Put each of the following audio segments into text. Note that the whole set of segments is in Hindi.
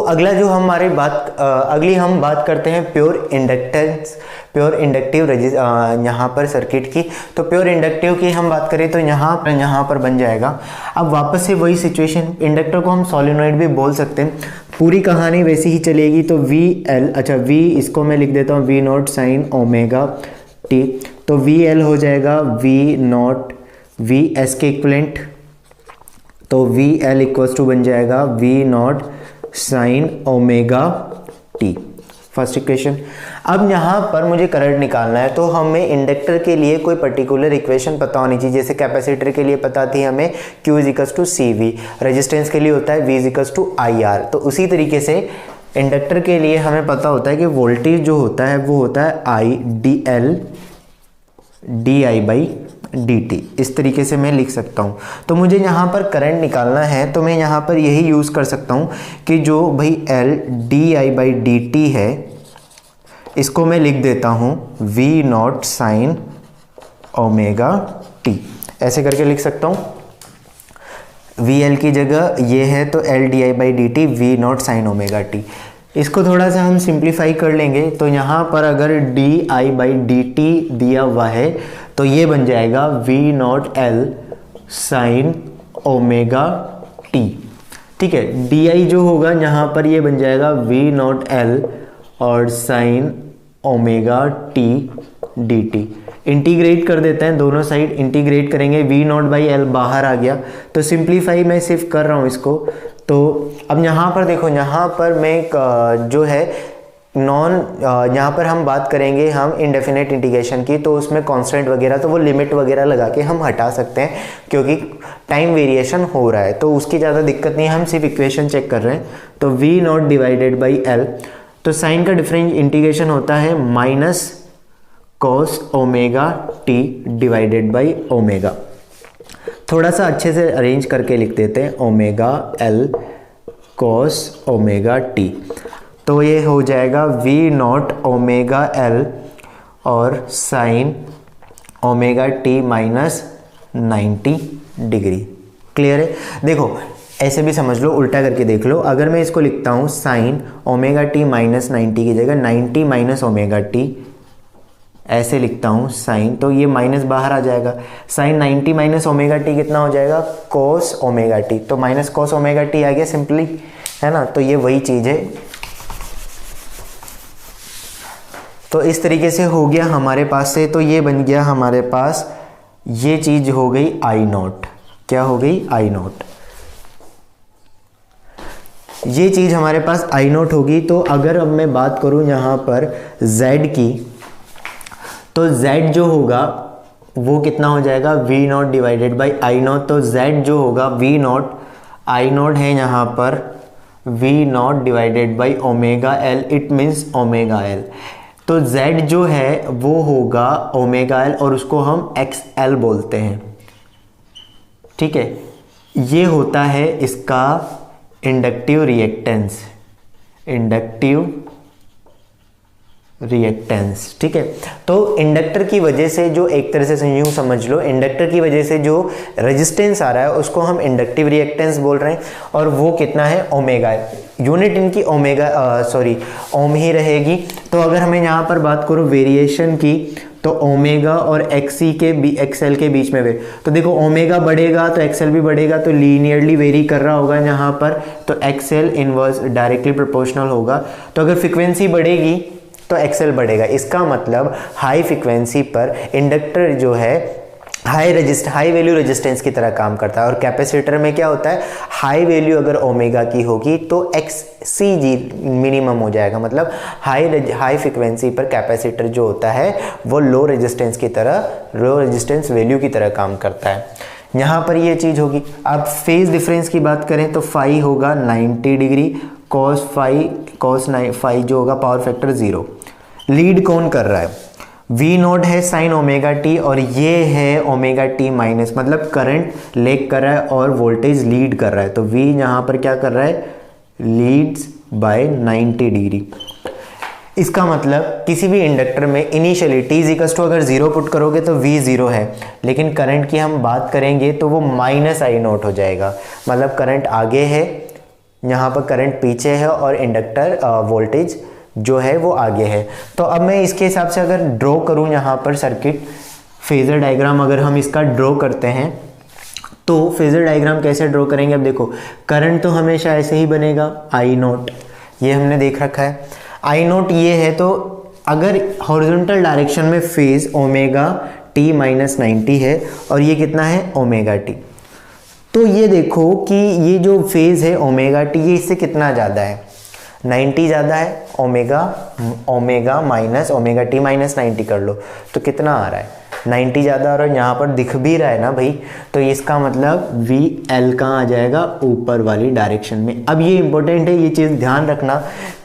अगला जो हमारी बात अगली हम बात करते हैं प्योर इंडक्टेंस, प्योर इंडक्टिव यहाँ पर सर्किट की। तो प्योर इंडक्टिव की हम बात करें तो यहाँ पर बन जाएगा। अब वापस से वही सिचुएशन, इंडक्टर को हम सोलेनॉइड भी बोल सकते हैं, पूरी कहानी वैसी ही चलेगी। तो वी एल, अच्छा वी इसको मैं लिख देता हूँ V naught sine omega T, तो वी एल हो जाएगा वी नॉट वी एस के इक्वलेंट, तो वी एल इक्वल्स टू बन जाएगा V naught sine omega T, first equation. अब यहाँ पर मुझे करंट निकालना है, तो हमें इंडक्टर के लिए कोई पर्टिकुलर इक्वेशन पता होनी चाहिए। जैसे कैपेसिटर के लिए पता थी हमें Q equals to C V, resistance के लिए होता है V equals to I R. तो उसी तरीके से इंडक्टर के लिए हमें पता होता है कि वोल्टेज जो होता है वो होता है I D L D I by D T, इस तरीके से मैं लिख सकता हूँ। तो मुझे यहाँ पर करंट निकालना है, तो मैं यहाँ पर यही यूज़ कर सकता हूँ कि जो भाई L D I by D T है, इसको मैं लिख देता हूँ V naught sine omega T, ऐसे करके लिख सकता हूँ। वी एल की जगह ये है तो L D I by D T V naught sine omega T. इसको थोड़ा सा हम सिंप्लीफाई कर लेंगे, तो यहाँ पर अगर D I by D T दिया हुआ है तो ये बन जाएगा V naught L sine omega T, ठीक है। डी आई जो होगा यहाँ पर ये बन जाएगा वी नॉट एल और sine omega T D T. Integrate कर देते हैं, दोनों साइड इंटीग्रेट करेंगे, वी नॉट बाई एल बाहर आ गया, तो सिंप्लीफाई मैं सिर्फ कर रहा हूँ इसको। तो अब यहाँ पर देखो, यहाँ पर मैं जो है यहाँ पर हम बात करेंगे हम इंडेफिनेट इंटीग्रेशन की, तो उसमें कांस्टेंट वगैरह तो वो लिमिट वगैरह लगा के हम हटा सकते हैं, क्योंकि टाइम वेरिएशन हो रहा है तो उसकी ज़्यादा दिक्कत नहीं है, हम सिर्फ इक्वेशन चेक कर रहे हैं। तो V naught divided by L, तो साइन का डिफरेंस इंटीग्रेशन होता है minus cos omega T divided by omega. थोड़ा सा अच्छे से अरेंज करके लिख देते हैं, omega L cos omega T, तो ये हो जाएगा वी नॉट ओमेगा एल और sine omega T minus 90 degree. Clear है? देखो ऐसे भी समझ लो, उल्टा करके देख लो। अगर मैं इसको लिखता हूँ साइन ओमेगा टी माइनस 90 की जगह 90 माइनस ओमेगा टी, ऐसे लिखता हूँ साइन, तो ये माइनस बाहर आ जाएगा। साइन 90 माइनस ओमेगा टी कितना हो जाएगा? कोस ओमेगा टी, तो माइनस कोस ओमेगा टी आ गया सिंपली, है ना। तो ये वही चीज़ है। तो इस तरीके से हो गया हमारे पास से, तो ये बन गया हमारे पास, ये चीज़ हो गई आई नॉट। क्या हो गई? आई नॉट। ये चीज़ हमारे पास आई नॉट होगी। तो अगर अब मैं बात करूँ यहाँ पर Z की, तो Z जो होगा वो कितना हो जाएगा? V not divided by I not. तो Z जो होगा V नॉट, आई नॉट है यहाँ पर V not divided by omega L, it means omega L. तो Z जो है वो होगा ओमेगा एल और उसको हम XL बोलते हैं, ठीक है। ये होता है इसका इंडक्टिव रिएक्टेंस, इंडक्टिव रिएक्टेंस, ठीक है। तो इंडक्टर की वजह से जो, एक तरह से यूँ समझ लो, इंडक्टर की वजह से जो रेजिस्टेंस आ रहा है उसको हम इंडक्टिव रिएक्टेंस बोल रहे हैं, और वो कितना है? ओमेगा है। यूनिट इनकी ओमेगा ओम ही रहेगी। तो अगर हमें यहाँ पर बात करूँ वेरिएशन की, तो ओमेगा और एक्सएल के बीच में वे, तो देखो ओमेगा बढ़ेगा तो एक्सएल भी बढ़ेगा, तो लीनियरली वेरी कर रहा होगा यहाँ पर, तो एक्सएल इनवर्स डायरेक्टली प्रोपोर्शनल होगा। तो अगर फ्रिक्वेंसी बढ़ेगी तो एक्सएल बढ़ेगा। इसका मतलब हाई फ्रिक्वेंसी पर इंडक्टर जो है हाई वैल्यू रेजिस्टेंस की तरह काम करता है, और कैपेसिटर में क्या होता है? हाई वैल्यू अगर ओमेगा की होगी तो XCG मिनिमम हो जाएगा, मतलब हाई फ्रिक्वेंसी पर कैपेसिटर जो होता है वो लो रेजिस्टेंस वैल्यू की तरह काम करता है। यहाँ पर ये चीज़ होगी। अब फेज डिफरेंस की बात करें तो फाई होगा 90 डिग्री, कॉस फाई जो होगा पावर फैक्टर 0। लीड कौन कर रहा है? V नॉट है साइन ओमेगा टी, और ये है ओमेगा टी माइनस, मतलब करंट लेग कर रहा है और वोल्टेज लीड कर रहा है। तो V यहाँ पर क्या कर रहा है? Leads by 90 degree. इसका मतलब किसी भी इंडक्टर में इनिशियली t इक्वल्स टू अगर 0 पुट करोगे तो V 0 है, लेकिन करंट की हम बात करेंगे तो वो माइनस आई नॉट हो जाएगा, मतलब करंट आगे है, यहाँ पर करंट पीछे है और इंडक्टर वोल्टेज जो है वो आगे है। तो अब मैं इसके हिसाब से अगर ड्रॉ करूँ यहाँ पर सर्किट फेजर डायग्राम अगर हम इसका ड्रॉ करते हैं तो फेजर डायग्राम कैसे ड्रॉ करेंगे। अब देखो करंट तो हमेशा ऐसे ही बनेगा आई नोट, ये हमने देख रखा है। आई नोट ये है, तो अगर हॉरिजॉन्टल डायरेक्शन में फेज ओमेगा टी माइनस 90 है और ये कितना है ओमेगा टी, तो ये देखो कि ये जो फेज है ओमेगा टी ये इससे कितना ज़्यादा है 90 ज़्यादा है। Omega minus omega T minus 90 कर लो तो कितना आ रहा है 90 ज़्यादा आ रहा है। यहाँ पर दिख भी रहा है ना भाई, तो इसका मतलब वी एल कहाँ आ जाएगा ऊपर वाली डायरेक्शन में। अब ये इंपॉर्टेंट है, ये चीज़ ध्यान रखना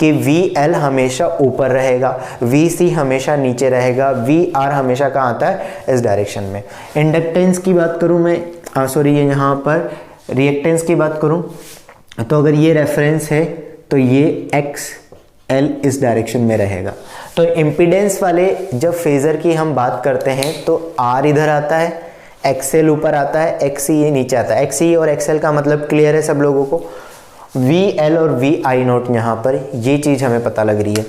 कि वी एल हमेशा ऊपर रहेगा, वी सी हमेशा नीचे रहेगा, वी आर हमेशा कहाँ आता है इस डायरेक्शन में। इंडक्टेंस की बात करूँ मैं, सॉरी ये यहाँ पर रिएक्टेंस की बात करूँ तो अगर ये रेफरेंस है तो ये एक्स एल इस डायरेक्शन में रहेगा। तो इम्पीडेंस वाले जब फेज़र की हम बात करते हैं तो आर इधर आता है, एक्सएल ऊपर आता है, एक्स ई नीचे आता है। एक्स ई और एक्सएल का मतलब क्लियर है सब लोगों को। वी एल और वी आई नोट यहाँ पर ये चीज़ हमें पता लग रही है।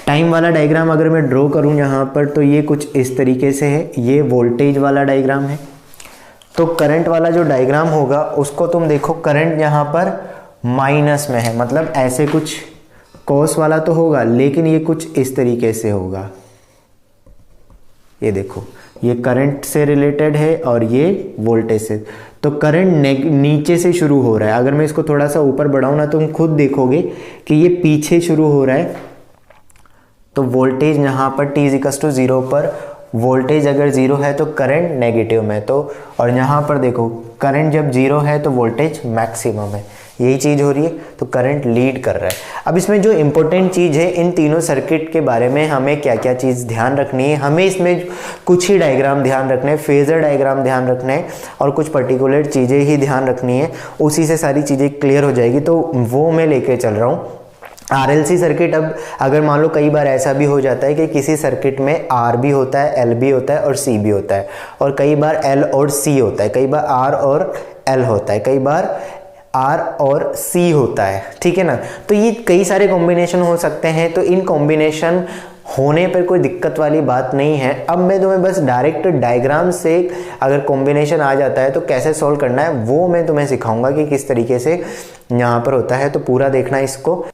टाइम वाला डायग्राम अगर मैं ड्रॉ करूँ यहाँ पर तो ये कुछ इस तरीके से है, ये वोल्टेज वाला डायग्राम है। तो करंट वाला जो डायग्राम होगा उसको तुम देखो, करंट यहाँ पर माइनस में है, मतलब ऐसे कुछ कॉस वाला तो होगा लेकिन ये कुछ इस तरीके से होगा। ये देखो ये करंट से रिलेटेड है और ये वोल्टेज से। तो करंट नीचे से शुरू हो रहा है। अगर मैं इसको थोड़ा सा ऊपर बढ़ाऊं ना तो तुम खुद देखोगे कि ये पीछे शुरू हो रहा है। तो वोल्टेज यहाँ पर t = 0 पर वोल्टेज अगर 0 है तो करंट नेगेटिव में, तो और यहाँ पर देखो करंट जब 0 है तो वोल्टेज मैक्सिमम है। यही चीज़ हो रही है, तो करंट लीड कर रहा है। अब इसमें जो इम्पोर्टेंट चीज़ है, इन तीनों सर्किट के बारे में हमें क्या क्या चीज़ ध्यान रखनी है। हमें इसमें कुछ ही डायग्राम ध्यान रखने हैं, फेजर डायग्राम ध्यान रखने हैं और कुछ पर्टिकुलर चीज़ें ही ध्यान रखनी है, उसी से सारी चीज़ें क्लियर हो जाएगी। तो वो मैं लेके चल रहा हूँ। RLC सर्किट, अब अगर मान लो कई बार ऐसा भी हो जाता है कि किसी सर्किट में R भी होता है, L भी होता है और C भी होता है, और कई बार L और C होता है, कई बार R और L होता है, कई बार R और C होता है, ठीक है ना। तो ये कई सारे कॉम्बिनेशन हो सकते हैं, तो इन कॉम्बिनेशन होने पर कोई दिक्कत वाली बात नहीं है। अब मैं तुम्हें बस डायरेक्ट डायग्राम से अगर कॉम्बिनेशन आ जाता है तो कैसे सॉल्व करना है वो मैं तुम्हें सिखाऊंगा कि किस तरीके से यहाँ पर होता है। तो पूरा देखना इसको।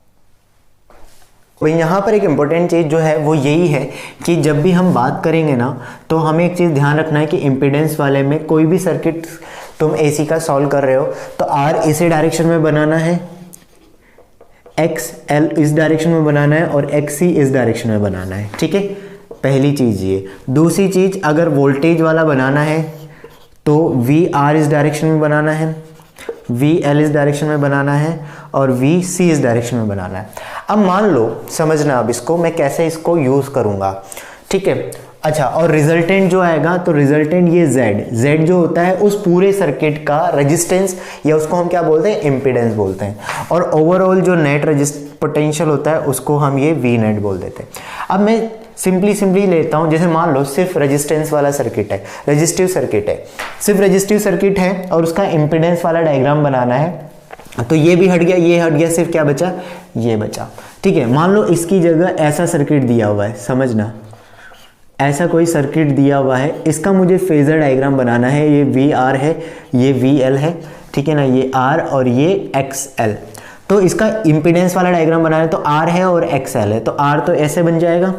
भाई यहाँ पर एक इम्पोर्टेंट चीज़ जो है वो यही है कि जब भी हम बात करेंगे ना तो हमें एक चीज़ ध्यान रखना है कि इम्पीडेंस वाले में कोई भी सर्किट तुम AC का सॉल्व कर रहे हो तो R इसी डायरेक्शन में बनाना है, XL इस डायरेक्शन में बनाना है और XC इस डायरेक्शन में बनाना है, ठीक है। पहली चीज़ ये। दूसरी चीज़, अगर वोल्टेज वाला बनाना है तो VR इस डायरेक्शन में बनाना है, VL इस डायरेक्शन में बनाना है और VC इस डायरेक्शन में बनाना है। अब मान लो, समझना अब इसको मैं कैसे इसको यूज़ करूँगा, ठीक है। अच्छा, और रिजल्टेंट जो आएगा तो रिजल्टेंट ये Z जो होता है उस पूरे सर्किट का रेजिस्टेंस, या उसको हम क्या बोलते हैं इम्पीडेंस बोलते हैं, और ओवरऑल जो नेट पोटेंशियल होता है उसको हम ये V नेट बोल देते हैं। अब मैं सिंपली लेता हूँ, जैसे मान लो सिर्फ रेजिस्टेंस वाला सर्किट है, रेजिस्टिव सर्किट है, सिर्फ रेजिस्टिव सर्किट है और उसका इम्पीडेंस वाला डायग्राम बनाना है। तो ये भी हट गया, ये हट गया, सिर्फ क्या बचा, ये बचा, ठीक है। मान लो इसकी जगह ऐसा सर्किट दिया हुआ है, समझना ऐसा कोई सर्किट दिया हुआ है, इसका मुझे फेजर डायग्राम बनाना है। ये VR है, ये VL है, ठीक है ना, ये R और ये XL। तो इसका इम्पीडेंस वाला डायग्राम बनाना है तो R है और XL है, तो R तो ऐसे बन जाएगा,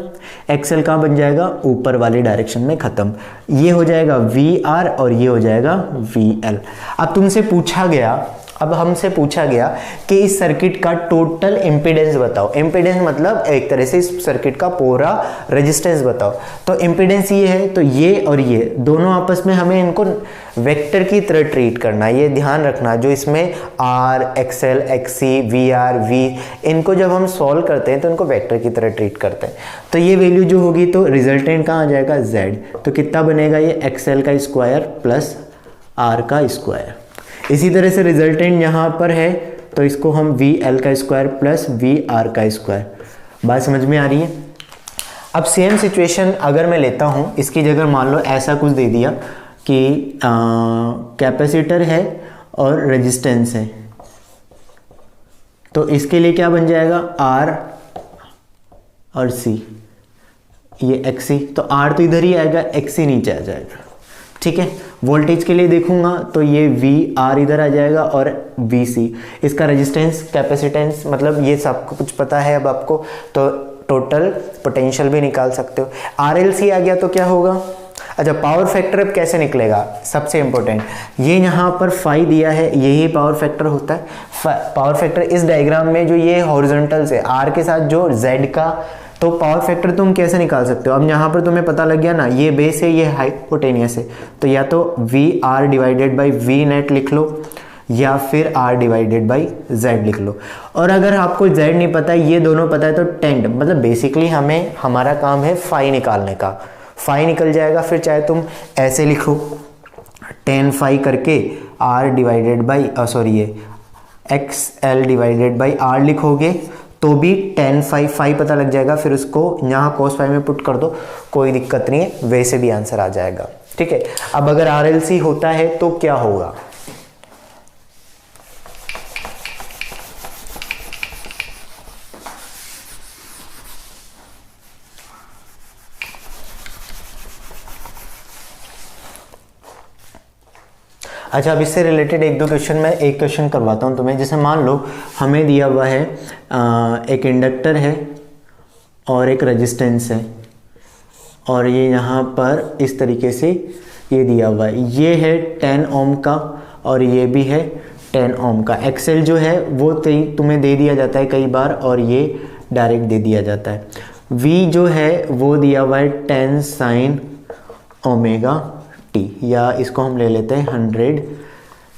XL कहाँ बन जाएगा, ऊपर वाली डायरेक्शन में खत्म। ये हो जाएगा VR और ये हो जाएगा VL। अब तुमसे पूछा गया, अब हमसे पूछा गया कि इस सर्किट का टोटल इम्पीडेंस बताओ। इम्पीडेंस मतलब एक तरह से इस सर्किट का पूरा रेजिस्टेंस बताओ। तो इम्पीडेंस ये है, तो ये और ये दोनों आपस में हमें इनको वेक्टर की तरह ट्रीट करना है। ये ध्यान रखना, जो इसमें R, XL, XC, VR, V, इनको जब हम सॉल्व करते हैं तो इनको वेक्टर की तरह ट्रीट करते हैं। तो ये वैल्यू जो होगी तो रिजल्टेंट कहाँ आ जाएगा, Z। तो कितना बनेगा, ये XL का स्क्वायर प्लस R का स्क्वायर। इसी तरह से रिजल्टेंट यहाँ पर है तो इसको हम VL का स्क्वायर प्लस VR का स्क्वायर। बात समझ में आ रही है। अब सेम सिचुएशन अगर मैं लेता हूँ, इसकी जगह मान लो ऐसा कुछ दे दिया कि कैपेसिटर है और रेजिस्टेंस है, तो इसके लिए क्या बन जाएगा, R और C, ये XC, तो R तो इधर ही आएगा, XC नीचे आ जाएगा, ठीक है। वोल्टेज के लिए देखूंगा तो ये VR इधर आ जाएगा और VC, इसका रेजिस्टेंस, कैपेसिटेंस, मतलब ये सब कुछ पता है अब आपको, तो टोटल पोटेंशियल भी निकाल सकते हो। RLC आ गया तो क्या होगा, अच्छा पावर फैक्टर अब कैसे निकलेगा, सबसे इंपॉर्टेंट, ये यहाँ पर फाई दिया है, यही पावर फैक्टर होता है। पावर फैक्टर इस डायग्राम में जो ये हॉरिजॉन्टल से R के साथ जो Z का, तो पावर फैक्टर तुम कैसे निकाल सकते हो, अब यहाँ पर तुम्हें पता लग गया ना, ये बेस है, ये हाइपोटेनियस है, तो या तो VR divided by V net लिख लो या फिर R डिवाइडेड बाई Z लिख लो। और अगर आपको Z नहीं पता है, ये दोनों पता है, तो टेंड, मतलब बेसिकली हमें, हमारा काम है फाई निकालने का, फाई निकल जाएगा। फिर चाहे तुम ऐसे लिखो टेन फाई करके R डिवाइडेड बाई सॉरी ये XL डिवाइडेड बाई R लिखोगे तो भी टेन फाई पता लग जाएगा, फिर उसको यहाँ cos फाई में पुट कर दो, कोई दिक्कत नहीं है, वैसे भी आंसर आ जाएगा, ठीक है। अब अगर RLC होता है तो क्या होगा, अच्छा अब इससे रिलेटेड एक दो क्वेश्चन, मैं एक क्वेश्चन करवाता हूँ तुम्हें। जैसे मान लो हमें दिया हुआ है एक इंडक्टर है और एक रेजिस्टेंस है, और ये यहाँ पर इस तरीके से ये दिया हुआ है, ये है 10 ओम का और ये भी है 10 ओम का। एक्सेल जो है वो तुम्हें दे दिया जाता है कई बार, और ये डायरेक्ट दे दिया जाता है। V जो है वो दिया हुआ है 10 साइन ओमेगा टी, या इसको हम ले लेते हैं 100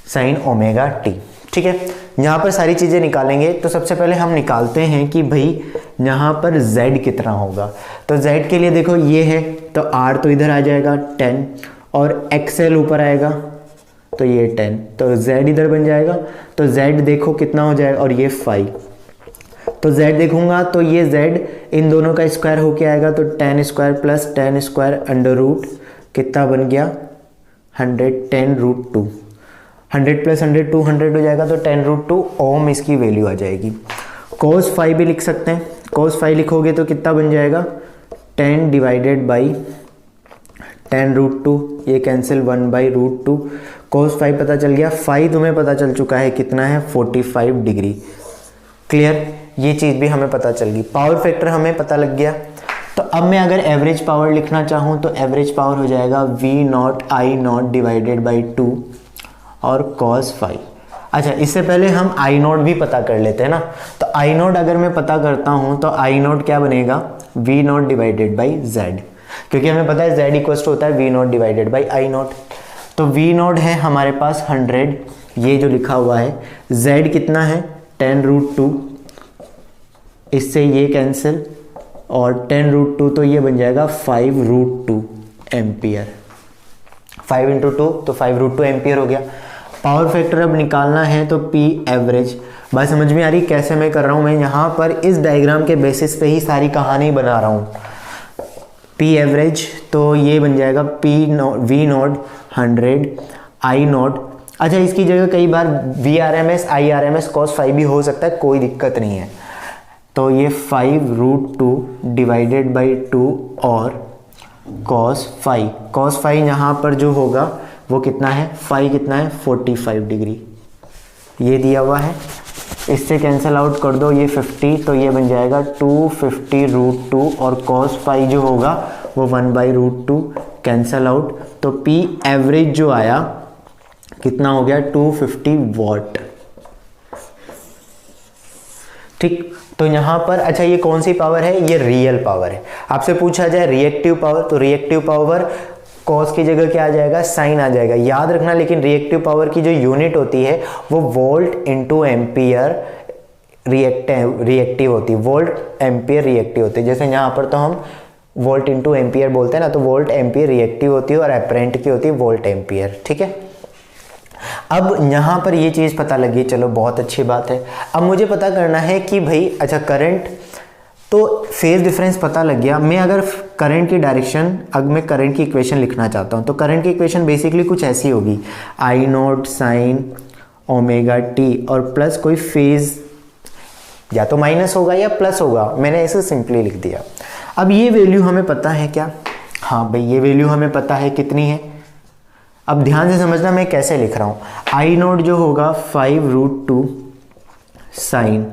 साइन ओमेगा टी, ठीक है। यहाँ पर सारी चीज़ें निकालेंगे, तो सबसे पहले हम निकालते हैं कि भाई यहाँ पर Z कितना होगा। तो Z के लिए देखो ये है, तो R तो इधर आ जाएगा 10 और XL ऊपर आएगा तो ये 10, तो Z इधर बन जाएगा, तो Z देखो कितना हो जाएगा, और ये 5, तो Z देखूंगा तो ये Z इन दोनों का स्क्वायर होके आएगा, तो 10 स्क्वायर प्लस 10 स्क्वायर अंडर रूट कितना बन गया 110 रूट 2, 100 प्लस 100 200 हो जाएगा, तो 10 रूट 2 ओम इसकी वैल्यू आ जाएगी। cos फाई भी लिख सकते हैं, cos फाई लिखोगे तो कितना बन जाएगा 10 डिवाइडेड बाई 10 रूट 2, ये cancel 1 by root 2, cos phi पता चल गया, फाई तुम्हें पता चल चुका है कितना है 45 डिग्री, क्लियर, ये चीज़ भी हमें पता चल गई। पावर फैक्टर हमें पता लग गया, तो अब मैं अगर एवरेज पावर लिखना चाहूँ तो एवरेज पावर हो जाएगा V0 I0 डिवाइडेड बाई 2 और cos फाई। अच्छा इससे पहले हम I0 भी पता कर लेते हैं ना, तो I0 अगर मैं पता करता हूँ तो I0 क्या बनेगा V0 डिवाइडेड बाई Z, क्योंकि हमें पता है Z इक्वल होता है V0 डिवाइडेड बाई I0। तो V0 है हमारे पास 100, ये जो लिखा हुआ है, Z कितना है 10 रूट 2, इससे ये कैंसिल, और 10 रूट 2 तो ये बन जाएगा 5 रूट 2 एम्पियर, 5 इंटू 2 तो 5 रूट 2 एम्पियर हो गया। पावर फैक्टर अब निकालना है तो P एवरेज, बात समझ में आ रही कैसे मैं कर रहा हूँ, मैं यहाँ पर इस डायग्राम के बेसिस पे ही सारी कहानी बना रहा हूँ। P एवरेज तो ये बन जाएगा V0 100 I0, अच्छा इसकी जगह कई बार VRMS IRMS cos फाई भी हो सकता है, कोई दिक्कत नहीं है, तो ये 5 रूट 2 डिवाइडेड बाई 2 और cos फाई यहाँ पर जो होगा वो कितना है, फाई कितना है 45 डिग्री, ये दिया हुआ है, इससे कैंसिल आउट कर दो ये 50, तो ये बन जाएगा 250 रूट 2 और cos फाई जो होगा वो 1 बाई रूट 2 कैंसिल आउट, तो P एवरेज जो आया कितना हो गया 250 वॉट, ठीक। तो यहाँ पर अच्छा ये कौन सी पावर है, ये रियल पावर है। आपसे पूछा जाए रिएक्टिव पावर, तो रिएक्टिव पावर कॉस की जगह क्या आ जाएगा साइन आ जाएगा, याद रखना। लेकिन रिएक्टिव पावर की जो यूनिट होती है वो वोल्ट इंटू एम्पियर रिएक्टिव होती है, वोल्ट एम्पियर रिएक्टिव होती है। जैसे यहाँ पर तो हम वोल्ट इंटू एम्पियर बोलते हैं ना, तो वोल्ट एम्पियर रिएक्टिव होती है और एपरेंट की होती है वोल्ट एम्पियर, ठीक है। अब यहाँ पर ये चीज़ पता लगी, चलो बहुत अच्छी बात है। अब मुझे पता करना है कि भाई अच्छा करंट, तो फेज डिफरेंस पता लग गया। मैं अगर करंट की डायरेक्शन, अगर मैं करंट की इक्वेशन लिखना चाहता हूँ तो करंट की इक्वेशन बेसिकली कुछ ऐसी होगी, I0 साइन ओमेगा टी और प्लस कोई फेज या तो माइनस होगा या प्लस होगा, मैंने ऐसे सिंपली लिख दिया। अब ये वैल्यू हमें पता है क्या? हाँ भाई, ये वैल्यू हमें पता है कितनी है। अब ध्यान से समझना मैं कैसे लिख रहा हूँ। आई नोट जो होगा 5√2 साइन।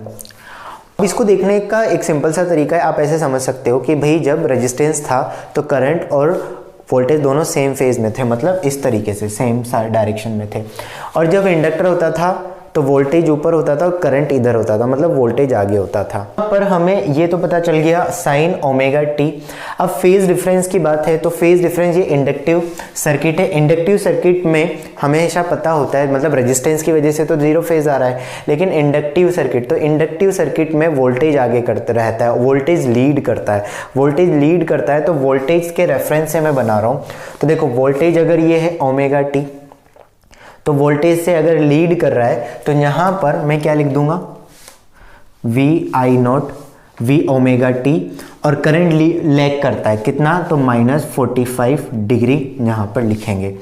इसको देखने का एक सिंपल सा तरीका है, आप ऐसे समझ सकते हो कि भाई जब रेजिस्टेंस था तो करंट और वोल्टेज दोनों सेम फेज में थे, मतलब इस तरीके से सेम डायरेक्शन में थे। और जब इंडक्टर होता था तो वोल्टेज ऊपर होता था और करंट इधर होता था, मतलब वोल्टेज आगे होता था। पर हमें ये तो पता चल गया साइन ओमेगा टी। अब फेज डिफरेंस की बात है तो फेज डिफरेंस ये इंडक्टिव सर्किट है। इंडक्टिव सर्किट में हमेशा पता होता है, मतलब रेजिस्टेंस की वजह से तो जीरो फेज आ रहा है, लेकिन इंडक्टिव सर्किट में वोल्टेज आगे करते रहता है, वोल्टेज लीड करता है। वोल्टेज लीड करता है तो वोल्टेज के रेफरेंस से मैं बना रहा हूँ। तो देखो वोल्टेज अगर ये है ओमेगा टी, तो वोल्टेज से अगर लीड कर रहा है तो यहां पर मैं क्या लिख दूंगा, V I naught V omega T. और करंट लैग करता है कितना, तो -45 डिग्री यहां पर लिखेंगे।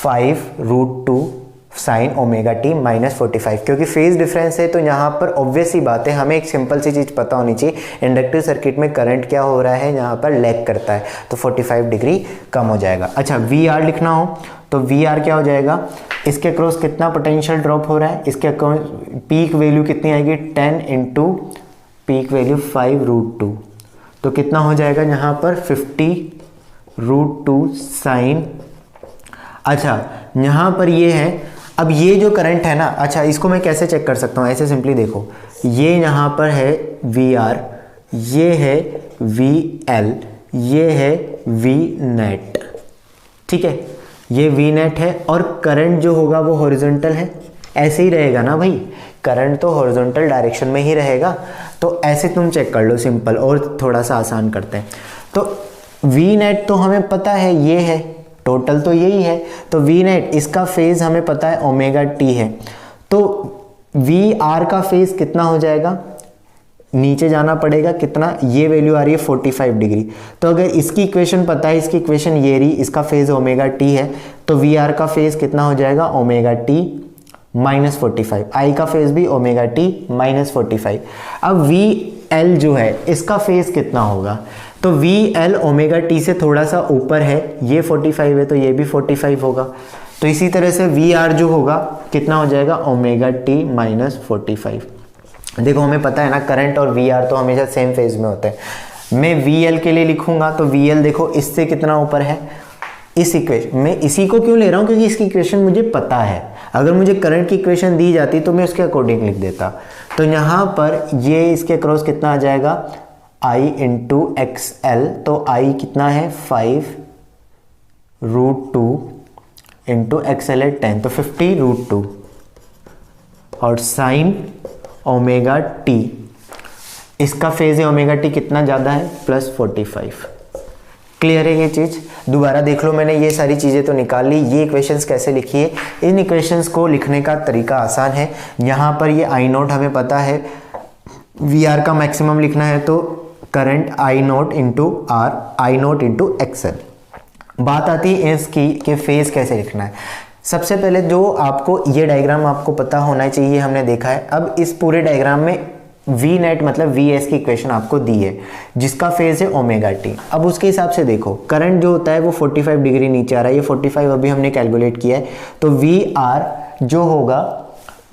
5√2 साइन ओमेगा टी -45, क्योंकि फेज डिफरेंस है तो यहाँ पर ऑब्वियस सी बात है, हमें एक सिंपल सी चीज़ पता होनी चाहिए, इंडक्टिव सर्किट में करंट क्या हो रहा है, यहाँ पर लैग करता है, तो 45 डिग्री कम हो जाएगा। अच्छा, वी आर लिखना हो तो वी आर क्या हो जाएगा, इसके क्रॉस कितना पोटेंशियल ड्रॉप हो रहा है, इसके पीक वैल्यू कितनी आएगी, 10 इंटू पीक वैल्यू 5√2, तो कितना हो जाएगा यहाँ पर 50√2 साइन। अच्छा, यहाँ पर ये है, अब ये जो करंट है ना, अच्छा इसको मैं कैसे चेक कर सकता हूँ, ऐसे सिंपली देखो, ये यहाँ पर है वी आर, ये है वी एल, ये है वी नेट, ठीक है, ये वी नेट है। और करंट जो होगा वो हॉरिजॉन्टल है, ऐसे ही रहेगा ना भाई, करंट तो हॉरिजॉन्टल डायरेक्शन में ही रहेगा। तो ऐसे तुम चेक कर लो सिंपल, और थोड़ा सा आसान करते हैं। तो वी नेट तो हमें पता है ये है, टोटल तो यही है, तो वी नेट इसका फेज हमें पता है ओमेगा टी है, तो वी आर का फेज कितना हो जाएगा, नीचे जाना पड़ेगा कितना, ये वैल्यू आ रही है 45 डिग्री। तो अगर इसकी इक्वेशन पता है, इसकी इक्वेशन ये रही, इसका फेज ओमेगा टी है, तो वी आर का फेज कितना हो जाएगा, ओमेगा टी -45, आई का फेज भी ओमेगा टी -45। अब वी एल जो है इसका फेज कितना होगा, तो वी एल ओमेगा टी से थोड़ा सा ऊपर है, ये 45 है तो ये भी 45 होगा। तो इसी तरह से वी आर जो होगा कितना हो जाएगा, ओमेगा टी -45। देखो हमें पता है ना, करंट और वी आर तो हमेशा सेम फेज में होते हैं। मैं वी एल के लिए लिखूंगा तो वी एल देखो इससे कितना ऊपर है, इस इक्वेशन में, इसी को क्यों ले रहा हूं, क्योंकि इसकी इक्वेशन मुझे पता है। अगर मुझे करंट की इक्वेशन दी जाती तो मैं उसके अकॉर्डिंग लिख देता। तो यहाँ पर ये इसके क्रॉस कितना आ जाएगा, आई इंटू एक्स एल, तो आई कितना है 5√2 इंटू एक्स एल है 10, तो 50√2 और साइन ओमेगा टी, इसका फेज है ओमेगा टी कितना ज़्यादा है, +45। क्लियर है ये चीज़, दोबारा देख लो, मैंने ये सारी चीज़ें तो निकाल ली। ये इक्वेशंस कैसे लिखी है, इन इक्वेशंस को लिखने का तरीका आसान है। यहाँ पर ये आई नोट हमें पता है, वी आर का मैक्सिमम लिखना है तो current I naught into R, I naught into XL. बात आती है इसकी कि फेज कैसे लिखना है। सबसे पहले जो आपको ये डायग्राम आपको पता होना चाहिए, हमने देखा है। अब इस पूरे डायग्राम में वी नेट मतलब वी एस की इक्वेशन आपको दी है, जिसका फेज है ओमेगा टी। अब उसके हिसाब से देखो, करंट जो होता है वो 45 डिग्री नीचे आ रहा है, ये 45 अभी हमने कैलकुलेट किया है, तो वी आर जो होगा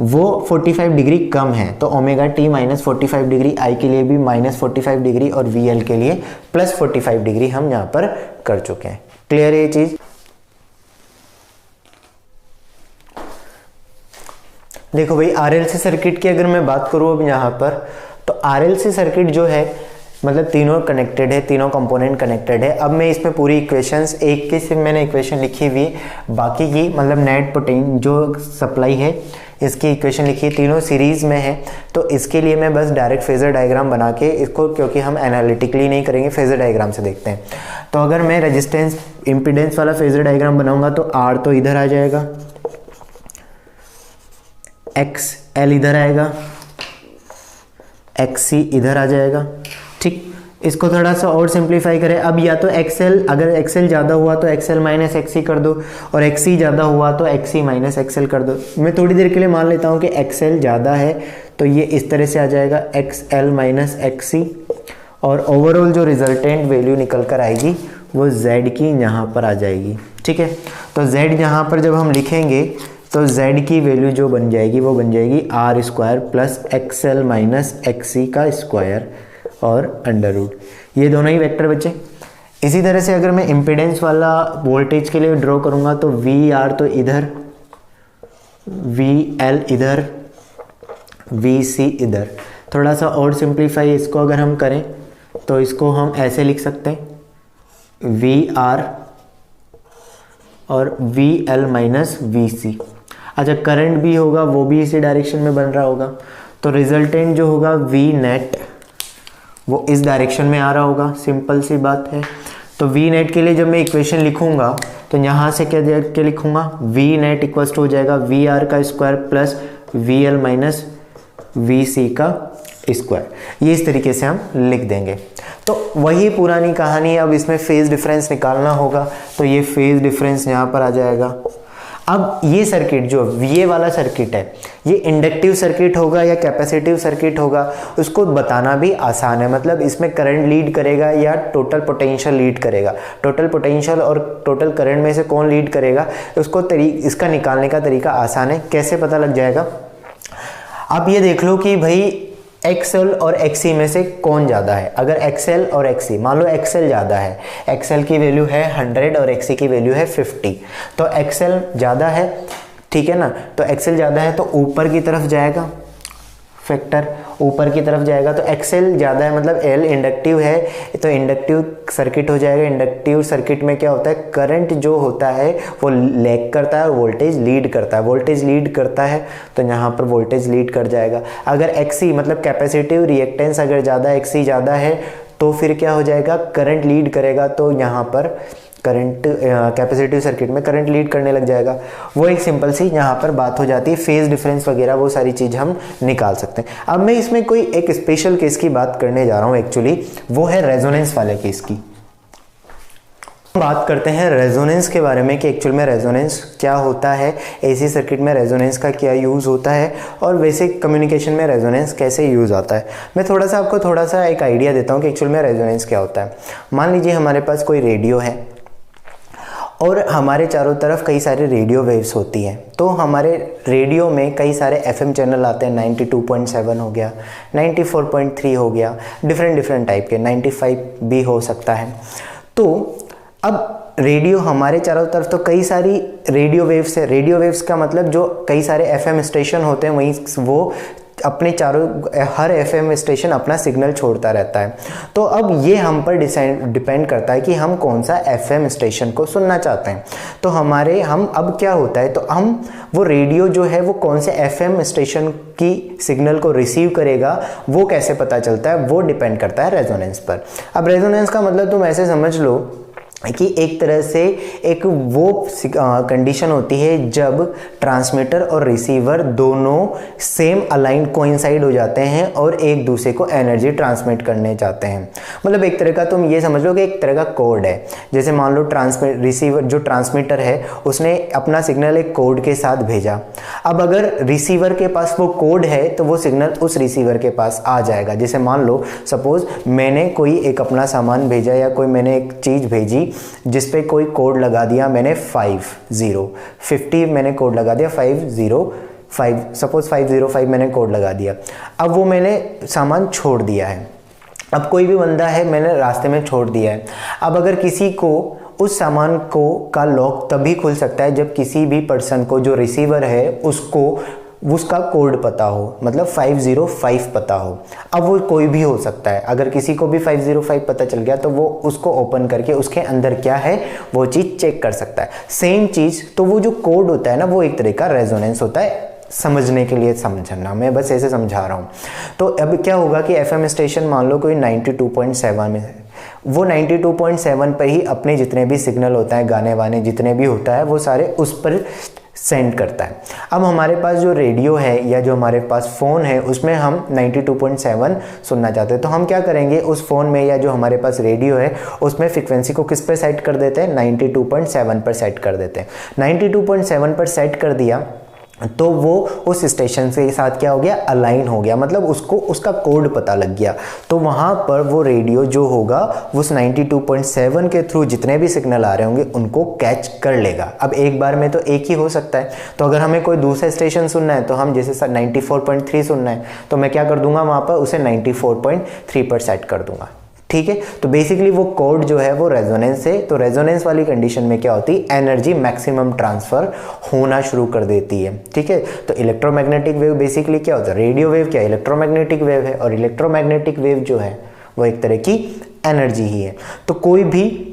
वो 45 डिग्री कम है, तो ओमेगा टी -45 डिग्री, आई के लिए भी -45 डिग्री और वी एल के लिए +45 डिग्री हम यहाँ पर कर चुके हैं। क्लियर है ये चीज़। देखो भाई, आरएलसी सर्किट की अगर मैं बात करूँ अब यहाँ पर, तो आरएलसी सर्किट जो है मतलब तीनों कनेक्टेड है, तीनों कंपोनेंट कनेक्टेड है। अब मैं इसमें पूरी इक्वेशंस, एक की सिर्फ मैंने इक्वेशन लिखी हुई है, बाकी की मतलब नेट पोटेंशियल जो सप्लाई है इसकी इक्वेशन लिखी है, तीनों सीरीज़ में है। तो इसके लिए मैं बस डायरेक्ट फेजर डायग्राम बना के इसको, क्योंकि हम एनालिटिकली नहीं करेंगे, फेजर डायग्राम से देखते हैं। तो अगर मैं रेजिस्टेंस इम्पीडेंस वाला फेजर डायग्राम बनाऊंगा तो आर तो इधर आ जाएगा, एक्स एल इधर आएगा, एक्स सी इधर आ जाएगा, ठीक। इसको थोड़ा सा और सिंप्लीफाई करें। अब या तो एक्सएल, अगर एक्सएल ज़्यादा हुआ तो एक्सएल माइनस एक्सी कर दो, और एक्सी ज़्यादा हुआ तो एक्सी माइनस एक्सएल कर दो। मैं थोड़ी देर के लिए मान लेता हूँ कि एक्सएल ज़्यादा है, तो ये इस तरह से आ जाएगा एक्सएल माइनस एक्सी, और ओवरऑल जो रिजल्टेंट वैल्यू निकल कर आएगी वो z की यहाँ पर आ जाएगी। ठीक है, तो z यहाँ पर जब हम लिखेंगे तो z की वैल्यू जो बन जाएगी वो बन जाएगी R square plus XL minus XC का स्क्वायर और अंडर रूट, ये दोनों ही वेक्टर बचे। इसी तरह से अगर मैं इम्पीडेंस वाला वोल्टेज के लिए ड्रॉ करूँगा तो वी आर तो इधर, वी एल इधर, वी सी इधर। थोड़ा सा और सिंप्लीफाई इसको अगर हम करें तो इसको हम ऐसे लिख सकते हैं वी आर और वी एल माइनस वी सी। अच्छा, करंट भी होगा वो भी इसी डायरेक्शन में बन रहा होगा, तो रिजल्टेंट जो होगा वी नेट वो इस डायरेक्शन में आ रहा होगा, सिंपल सी बात है। तो वी नेट के लिए जब मैं इक्वेशन लिखूंगा तो यहाँ से क्या देख के लिखूंगा, वी नेट इक्वल हो जाएगा वी आर का square plus V L minus V C का स्क्वायर, ये इस तरीके से हम लिख देंगे। तो वही पुरानी कहानी, अब इसमें फेज डिफरेंस निकालना होगा, तो ये फेज डिफरेंस यहाँ पर आ जाएगा। अब ये सर्किट जो ये वाला सर्किट है, ये इंडक्टिव सर्किट होगा या कैपेसिटिव सर्किट होगा, उसको बताना भी आसान है। मतलब इसमें करंट लीड करेगा या टोटल पोटेंशियल लीड करेगा, टोटल पोटेंशियल और टोटल करंट में से कौन लीड करेगा, उसको इसका निकालने का तरीका आसान है। कैसे पता लग जाएगा, आप ये देख लो कि भाई एक्सएल और एक्सी में से कौन ज़्यादा है। अगर एक्सएल और एक्सी, मान लो एक्सएल ज़्यादा है, एक्सएल की वैल्यू है 100 और एक्सी की वैल्यू है 50, तो एक्सएल ज़्यादा है, ठीक है ना। तो एक्सएल ज़्यादा है तो ऊपर की तरफ जाएगा, फैक्टर ऊपर की तरफ जाएगा। तो एक्सएल ज़्यादा है मतलब एल इंडक्टिव है, तो इंडक्टिव सर्किट हो जाएगा। इंडक्टिव सर्किट में क्या होता है, करंट जो होता है वो लैग करता है और वोल्टेज लीड करता है। वोल्टेज लीड करता है तो यहाँ पर वोल्टेज लीड कर जाएगा। अगर एक्सी मतलब कैपेसिटिव रिएक्टेंस अगर ज़्यादा, एक्सी ज़्यादा है तो फिर क्या हो जाएगा, करंट लीड करेगा, तो यहाँ पर करंट कैपेसिटिव सर्किट में करंट लीड करने लग जाएगा। वो एक सिंपल सी यहाँ पर बात हो जाती है। फेज डिफरेंस वगैरह वो सारी चीज़ हम निकाल सकते हैं। अब मैं इसमें कोई एक स्पेशल केस की बात करने जा रहा हूँ, एक्चुअली वो है रेजोनेंस वाले केस की। बात करते हैं रेजोनेंस के बारे में कि एक्चुअल में रेजोनेंस क्या होता है, एसी सर्किट में रेजोनेंस का क्या यूज़ होता है और बेसिक कम्युनिकेशन में रेजोनेंस कैसे यूज़ आता है। मैं आपको थोड़ा सा एक आइडिया देता हूँ कि एक्चुअल में रेजोनेंस क्या होता है। मान लीजिए हमारे पास कोई रेडियो है और हमारे चारों तरफ कई सारे रेडियो वेव्स होती हैं। तो हमारे रेडियो में कई सारे एफएम चैनल आते हैं, 92.7 हो गया, 94.3 हो गया, डिफरेंट टाइप के, 95 भी हो सकता है। तो अब रेडियो हमारे चारों तरफ तो कई सारी रेडियो वेव्स है। रेडियो वेव्स का मतलब जो कई सारे एफएम स्टेशन होते हैं वहीं वो अपने चारों, हर एफएम स्टेशन अपना सिग्नल छोड़ता रहता है। तो अब ये हम पर डिपेंड करता है कि हम कौन सा एफएम स्टेशन को सुनना चाहते हैं। तो हम अब क्या होता है, तो हम वो रेडियो जो है वो कौन से एफएम स्टेशन की सिग्नल को रिसीव करेगा वो कैसे पता चलता है, वो डिपेंड करता है रेजोनेंस पर। अब रेजोनेंस का मतलब तुम ऐसे समझ लो कि एक तरह से एक वो कंडीशन होती है जब ट्रांसमीटर और रिसीवर दोनों सेम अलाइन कोइंसाइड हो जाते हैं और एक दूसरे को एनर्जी ट्रांसमिट करने चाहते हैं। मतलब एक तरह का तुम ये समझ लो कि एक तरह का कोड है। जैसे मान लो रिसीवर जो ट्रांसमीटर है उसने अपना सिग्नल एक कोड के साथ भेजा। अब अगर रिसीवर के पास वो कोड है तो वो सिग्नल उस रिसीवर के पास आ जाएगा। जैसे मान लो सपोज मैंने कोई एक अपना सामान भेजा या कोई मैंने एक चीज़ भेजी जिस पे कोई कोड लगा दिया मैंने 50 मैंने कोड लगा दिया 505, सपोज 505 मैंने कोड लगा दिया। अब वो मैंने सामान छोड़ दिया है। अब कोई भी बंदा है, मैंने रास्ते में छोड़ दिया है। अब अगर किसी को उस सामान का लॉक तभी खुल सकता है जब किसी भी पर्सन को, जो रिसीवर है, उसका कोड पता हो, मतलब 505 पता हो। अब वो कोई भी हो सकता है। अगर किसी को भी 505 पता चल गया तो वो उसको ओपन करके उसके अंदर क्या है वो चीज़ चेक कर सकता है। सेम चीज़, तो वो जो कोड होता है ना वो एक तरह का रेजोनेंस होता है। समझने के लिए समझना, मैं बस ऐसे समझा रहा हूँ। तो अब क्या होगा कि एफएम स्टेशन मान लो कोई 92.7 में है, वो 92.7 पर ही अपने जितने भी सिग्नल होता है, गाने वाने जितने भी होता है वो सारे उस पर सेंड करता है। अब हमारे पास जो रेडियो है या जो हमारे पास फ़ोन है उसमें हम 92.7 सुनना चाहते हैं, तो हम क्या करेंगे, उस फ़ोन में या जो हमारे पास रेडियो है उसमें फ्रिक्वेंसी को किस पे सेट कर देते हैं, 92.7 पर सेट कर देते हैं। 92.7 पर सेट कर दिया तो वो उस स्टेशन के साथ क्या हो गया, अलाइन हो गया, मतलब उसको उसका कोड पता लग गया। तो वहाँ पर वो रेडियो जो होगा उस 92.7 के थ्रू जितने भी सिग्नल आ रहे होंगे उनको कैच कर लेगा। अब एक बार में तो एक ही हो सकता है, तो अगर हमें कोई दूसरा स्टेशन सुनना है तो हम जैसे 94.3 सुनना है तो मैं क्या कर दूंगा, वहाँ पर उसे 94.3 पर सेट कर दूंगा। ठीक है, तो बेसिकली वो कोड जो है वो रेजोनेंस है। तो रेजोनेंस वाली कंडीशन में क्या होती है, एनर्जी मैक्सिमम ट्रांसफर होना शुरू कर देती है। ठीक है, तो इलेक्ट्रोमैग्नेटिक वेव बेसिकली क्या होता है, रेडियो वेव क्या इलेक्ट्रोमैग्नेटिक वेव है, और इलेक्ट्रोमैग्नेटिक वेव जो है वो एक तरह की एनर्जी ही है। तो कोई भी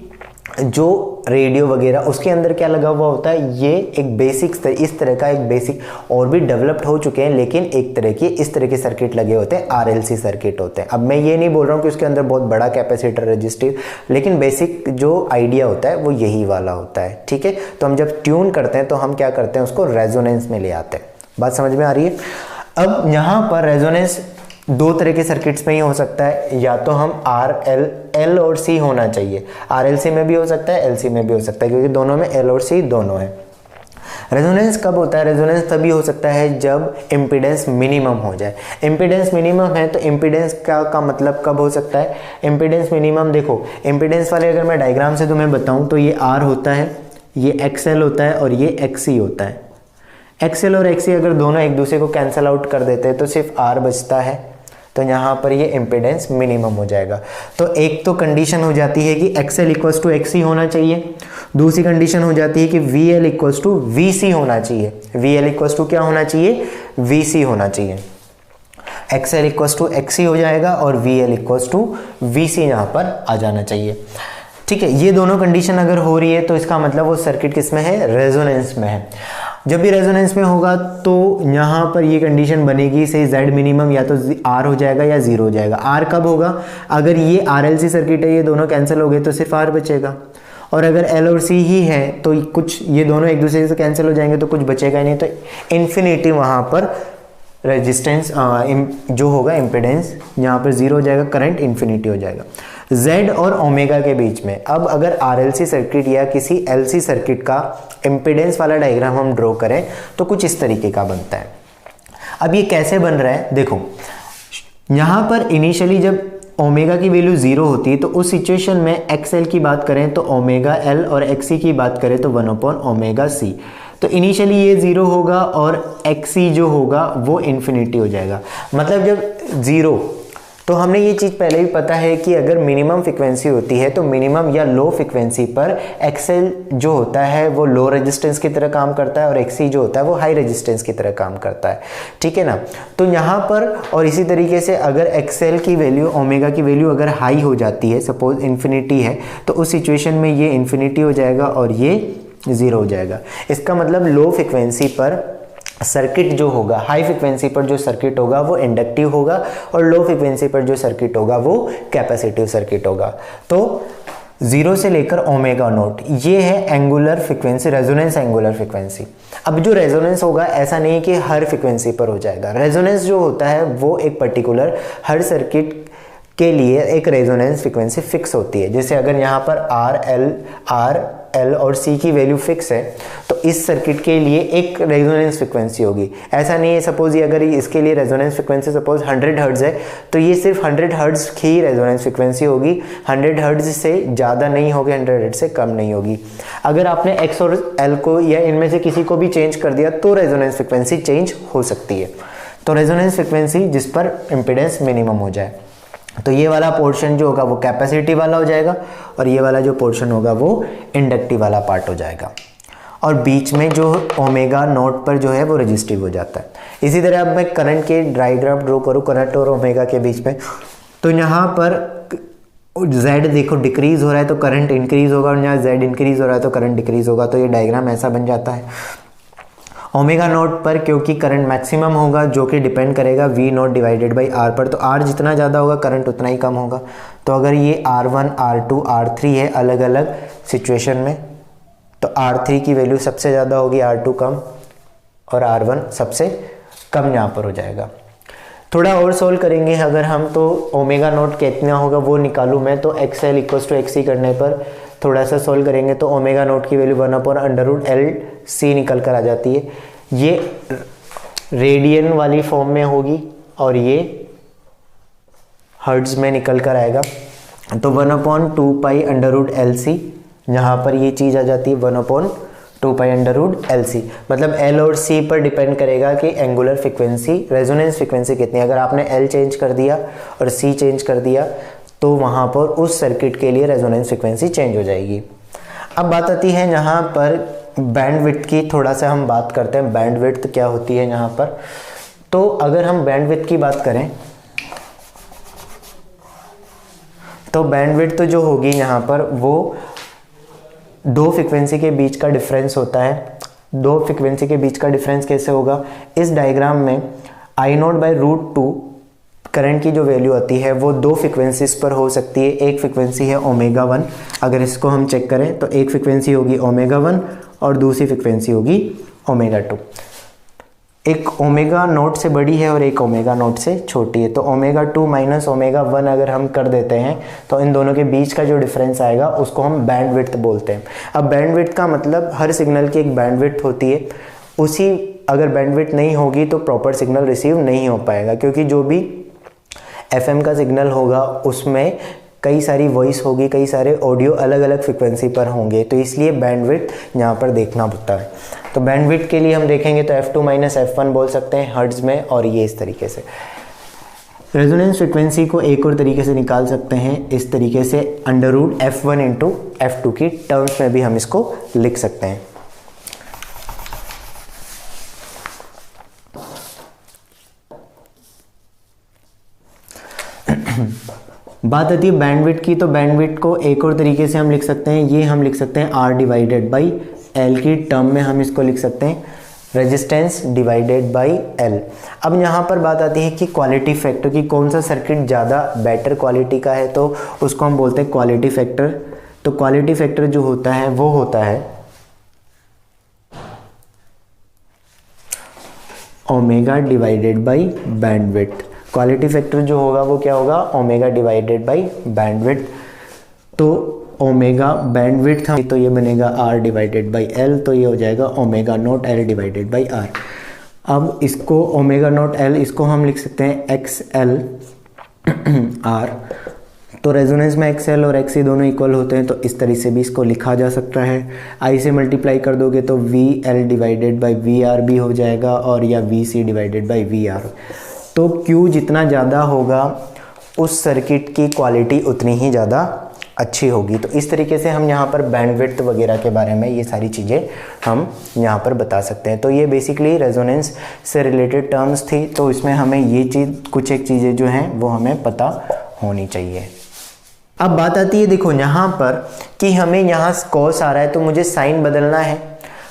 जो रेडियो वगैरह उसके अंदर क्या लगा हुआ होता है, ये एक बेसिक इस तरह का एक बेसिक और भी डेवलप्ड हो चुके हैं, लेकिन एक तरह की इस तरह के सर्किट लगे होते हैं, आरएलसी सर्किट होते हैं। अब मैं ये नहीं बोल रहा हूँ कि उसके अंदर बहुत बड़ा कैपेसिटर रेजिस्टिव, लेकिन बेसिक जो आइडिया होता है वो यही वाला होता है। ठीक है, तो हम जब ट्यून करते हैं तो हम क्या करते हैं, उसको रेजोनेंस में ले आते हैं। बात समझ में आ रही है। अब यहाँ पर रेजोनेंस दो तरह के सर्किट्स में ही हो सकता है, या तो हम एल और सी होना चाहिए, RLC में भी हो सकता है, LC में भी हो सकता है, क्योंकि दोनों में L और C दोनों है। रेजोनेंस कब होता है, रेजोनेंस तभी हो सकता है जब इम्पीडेंस मिनिमम हो जाए। इम्पीडेंस मिनिमम है तो इम्पीडेंस का मतलब कब हो सकता है, इम्पीडेंस मिनिमम देखो, इम्पीडेंस वाले अगर मैं डायग्राम से तुम्हें बताऊं तो ये R होता है, ये XL होता है और ये XC होता है। XL और XC अगर दोनों एक दूसरे को कैंसिल आउट कर देते हैं तो सिर्फ R बचता है, तो यहाँ पर ये इम्पीडेंस मिनिमम हो जाएगा। तो एक तो कंडीशन हो जाती है कि XL इक्वल्स टू XC होना चाहिए, दूसरी कंडीशन हो जाती है कि VL इक्वल्स टू VC होना चाहिए। VL इक्वल्स टू क्या होना चाहिए, VC होना चाहिए। XL इक्वल्स टू XC हो जाएगा और VL इक्वल्स टू VC यहाँ पर आ जाना चाहिए। ठीक है, ये दोनों कंडीशन अगर हो रही है तो इसका मतलब वो सर्किट किस में है, रेजोनेंस में है। जब भी रेजोनेंस में होगा तो यहाँ पर ये कंडीशन बनेगी, से Z मिनिमम या तो R हो जाएगा या 0 हो जाएगा। R कब होगा, अगर ये RLC सर्किट है, ये दोनों कैंसिल हो गए तो सिर्फ R बचेगा, और अगर L और C ही है तो कुछ ये दोनों एक दूसरे से कैंसिल हो जाएंगे तो कुछ बचेगा ही नहीं, तो इन्फिनिटी वहाँ पर रेजिस्टेंस जो होगा इम्पीडेंस यहाँ पर 0 हो जाएगा, करंट इन्फिनिटी हो जाएगा। Z और ओमेगा के बीच में अब अगर RLC सर्किट या किसी LC सर्किट का इम्पीडेंस वाला डायग्राम हम ड्रॉ करें तो कुछ इस तरीके का बनता है। अब ये कैसे बन रहा है, देखो यहाँ पर इनिशियली जब ओमेगा की वैल्यू 0 होती है तो उस सिचुएशन में XL की बात करें तो ओमेगा L और XC की बात करें तो 1/ओमेगा C। तो इनिशियली ये 0 होगा और XC जो होगा वो इन्फिनिटी हो जाएगा। मतलब जब 0, तो हमने ये चीज़ पहले भी पता है कि अगर मिनिमम फ्रिक्वेंसी होती है तो मिनिमम या लो फ्रिक्वेंसी पर XL जो होता है वो लो रेजिस्टेंस की तरह काम करता है और XC जो होता है वो हाई रेजिस्टेंस की तरह काम करता है। ठीक है ना, तो यहाँ पर और इसी तरीके से अगर XL की वैल्यू ओमेगा की वैल्यू अगर हाई हो जाती है, सपोज इन्फिनिटी है, तो उस सिचुएशन में ये इन्फिनिटी हो जाएगा और ये 0 हो जाएगा। इसका मतलब लो फ्रिक्वेंसी पर सर्किट जो होगा, हाई फ्रिक्वेंसी पर जो सर्किट होगा वो इंडक्टिव होगा और लो फ्रिक्वेंसी पर जो सर्किट होगा वो कैपेसिटिव सर्किट होगा। तो 0 से लेकर ओमेगा नॉट ये है angular frequency, resonance angular frequency. अब जो रेजोनेंस होगा ऐसा नहीं कि हर फ्रिक्वेंसी पर हो जाएगा। रेजोनेंस जो होता है वो एक पर्टिकुलर हर सर्किट के लिए एक रेजोनेंस फ्रिक्वेंसी फिक्स होती है। जैसे अगर यहाँ पर R, L और C की वैल्यू फिक्स है तो इस सर्किट के लिए एक रेजोनेंस फ्रिक्वेंसी होगी। ऐसा नहीं है सपोज ये अगर इसके लिए रेजोनेंस फ्रिक्वेंसी सपोज 100 हर्ट्ज है तो ये सिर्फ 100 हर्ट्ज की रेजोनेंस फ्रिक्वेंसी होगी, 100 हर्ट्ज से ज़्यादा नहीं होगी, 100 हर्ट्ज से कम नहीं होगी। अगर आपने X और L को या इनमें से किसी को भी चेंज कर दिया तो रेजोनेंस फ्रिक्वेंसी चेंज हो सकती है। तो रेजोनेंस फ्रिक्वेंसी जिस पर इम्पीडेंस मिनिमम हो जाए, तो ये वाला पोर्शन जो होगा वो कैपेसिटिव वाला हो जाएगा और ये वाला जो पोर्शन होगा वो इंडक्टिव वाला पार्ट हो जाएगा, और बीच में जो ओमेगा नॉट पर जो है वो रेजिस्टिव हो जाता है। इसी तरह अब मैं करंट के डायग्राम ड्रॉ करूँ करंट और ओमेगा के बीच में, तो यहाँ पर Z देखो डिक्रीज हो रहा है तो करंट इंक्रीज होगा और यहाँ Z इंक्रीज हो रहा है तो करंट डिक्रीज होगा। तो ये डायग्राम ऐसा बन जाता है। ओमेगा नॉट पर क्योंकि करंट मैक्सिमम होगा जो कि डिपेंड करेगा V not divided by R पर, तो R जितना ज़्यादा होगा करंट उतना ही कम होगा। तो अगर ये R1, R2, R3 है अलग अलग सिचुएशन में, तो R3 की वैल्यू सबसे ज़्यादा होगी, R2 कम और R1 सबसे कम यहाँ पर हो जाएगा। थोड़ा और सोल्व करेंगे अगर हम, तो ओमेगा नोट कितना होगा वो निकालूँ मैं, तो XL इक्वल्स टू XC करने पर थोड़ा सा सोल्व करेंगे तो ओमेगा नोट की वैल्यू 1/√LC निकल कर आ जाती है। ये रेडियन वाली फॉर्म में होगी और ये हर्ट्ज में निकल कर आएगा। तो 1/2π√LC, यहाँ पर ये चीज़ आ जाती है 1/2π√LC। मतलब L और C पर डिपेंड करेगा कि एंगुलर फ्रिक्वेंसी, रेजोनेंस फ्रिक्वेंसी कितनी है। अगर आपने L चेंज कर दिया और C चेंज कर दिया तो वहाँ पर उस सर्किट के लिए रेजोनेंस फ्रिक्वेंसी चेंज हो जाएगी। अब बात आती है यहाँ पर बैंडविड्थ की, थोड़ा सा हम बात करते हैं बैंडविड्थ क्या होती है यहाँ पर। तो अगर हम बैंडविड्थ की बात करें तो बैंडविड्थ जो होगी यहाँ पर वो दो फ्रिक्वेंसी के बीच का डिफरेंस होता है। दो फ्रिक्वेंसी के बीच का डिफरेंस कैसे होगा, इस डायग्राम में I0/√2 करंट की जो वैल्यू आती है वो दो फ्रिक्वेंसीज पर हो सकती है। एक फ्रिक्वेंसी है ω1, अगर इसको हम चेक करें तो एक फ्रिक्वेंसी होगी ω1 और दूसरी फ्रिक्वेंसी होगी ω2। एक ओमेगा नोट से बड़ी है और एक ओमेगा नोट से छोटी है। तो ω2 माइनस ω1 अगर हम कर देते हैं तो इन दोनों के बीच का जो डिफरेंस आएगा उसको हम बैंडविड्थ बोलते हैं। अब बैंडविड्थ का मतलब हर सिग्नल की एक बैंडविड्थ होती है, उसी अगर बैंडविड्थ नहीं होगी तो प्रॉपर सिग्नल रिसीव नहीं हो पाएगा, क्योंकि जो भी FM का सिग्नल होगा उसमें कई सारी वॉइस होगी, कई सारे ऑडियो अलग अलग फ्रिक्वेंसी पर होंगे, तो इसलिए बैंडविड्थ यहाँ पर देखना पड़ता है। तो बैंडविड्थ के लिए हम देखेंगे तो F2 माइनस F1 बोल सकते हैं हर्ट्ज में, और ये इस तरीके से। रेजोनेंस फ्रिक्वेंसी को एक और तरीके से निकाल सकते हैं, इस तरीके से √F1 इंटू F2 की टर्म्स में भी हम इसको लिख सकते हैं। बात आती है बैंडविड्थ की, तो बैंडविड्थ को एक और तरीके से हम लिख सकते हैं, ये हम लिख सकते हैं R/L की टर्म में हम इसको लिख सकते हैं रेजिस्टेंस डिवाइडेड बाई L। अब यहाँ पर बात आती है कि क्वालिटी फैक्टर की, कौन सा सर्किट ज़्यादा बेटर क्वालिटी का है, तो उसको हम बोलते हैं क्वालिटी फैक्टर। तो क्वालिटी फैक्टर जो होता है वो होता है omega divided by bandwidth. Quality factor जो होगा वो क्या होगा, ओमेगा डिवाइडेड बाई बैंडविड्थ। तो ओमेगा बैंडविड्थ तो ये बनेगा R/L, तो ये हो जाएगा ω0L डिवाइडेड बाई R। अब इसको ω0L इसको हम लिख सकते हैं XL R। तो रेजोनेंस में XL और XC दोनों इक्वल होते हैं, तो इस तरह से भी इसको लिखा जा सकता है। I से मल्टीप्लाई कर दोगे तो VL डिवाइडेड बाई VR भी हो जाएगा, और या VC डिवाइडेड बाई VR। तो Q जितना ज़्यादा होगा उस सर्किट की क्वालिटी उतनी ही ज़्यादा अच्छी होगी। तो इस तरीके से हम यहाँ पर बैंडविड्थ वगैरह के बारे में ये सारी चीज़ें हम यहाँ पर बता सकते हैं। तो ये बेसिकली रेजोनेंस से रिलेटेड टर्म्स थी, तो इसमें हमें ये चीज़, कुछ एक चीज़ें जो हैं वो हमें पता होनी चाहिए। अब बात आती है, देखो यहाँ पर कि हमें यहाँ कॉस आ रहा है तो मुझे साइन बदलना है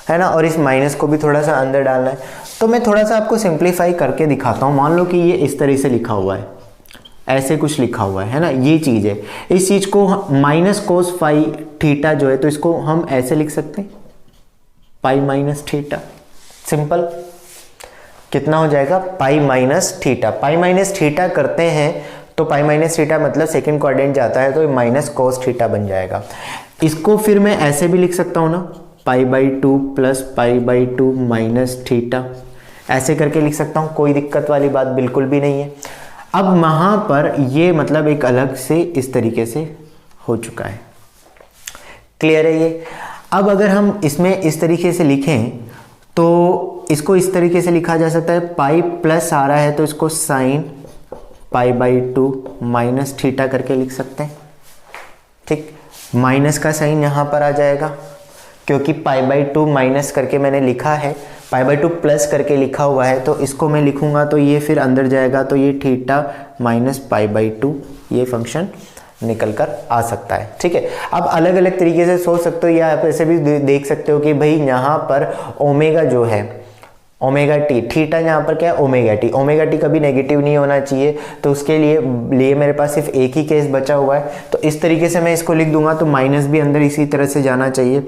ना, और इस माइनस को भी थोड़ा सा अंदर डालना है। तो मैं थोड़ा सा आपको सिंप्लीफाई करके दिखाता हूँ। मान लो कि ये इस तरह से लिखा हुआ है, ऐसे कुछ लिखा हुआ है ना, ये चीज़ है। इस चीज़ को माइनस कोस फाई थीटा जो है, तो इसको हम ऐसे लिख सकते हैं पाई माइनस थीटा। सिंपल, कितना हो जाएगा, pi minus theta. Pi minus theta करते हैं तो पाई माइनस थीटा मतलब सेकेंड क्वाड्रेंट जाता है, तो ये माइनस कोस थीटा बन जाएगा। इसको फिर मैं ऐसे भी लिख सकता हूँ ना, π/2 प्लस π/2 माइनस थीटा, ऐसे करके लिख सकता हूँ, कोई दिक्कत वाली बात बिल्कुल भी नहीं है। अब वहाँ पर ये मतलब एक अलग से इस तरीके से हो चुका है, क्लियर है ये। अब अगर हम इसमें इस तरीके से लिखें तो इसको इस तरीके से लिखा जा सकता है, पाई प्लस आ रहा है तो इसको साइन π/2 माइनस थीटा करके लिख सकते हैं, ठीक। माइनस का साइन यहाँ पर आ जाएगा क्योंकि π/2 माइनस करके मैंने लिखा है, π/2 प्लस करके लिखा हुआ है, तो इसको मैं लिखूंगा तो ये फिर अंदर जाएगा, तो ये थीटा माइनस π/2 ये फंक्शन निकल कर आ सकता है, ठीक है। अब अलग अलग तरीके से सोच सकते हो, या आप ऐसे भी देख सकते हो कि भाई यहाँ पर ओमेगा जो है, ओमेगा टी, थीटा यहाँ पर क्या है, ओमेगा टी कभी नेगेटिव नहीं होना चाहिए, तो उसके लिए मेरे पास सिर्फ एक ही केस बचा हुआ है। तो इस तरीके से मैं इसको लिख दूंगा, तो माइनस भी अंदर इसी तरह से जाना चाहिए।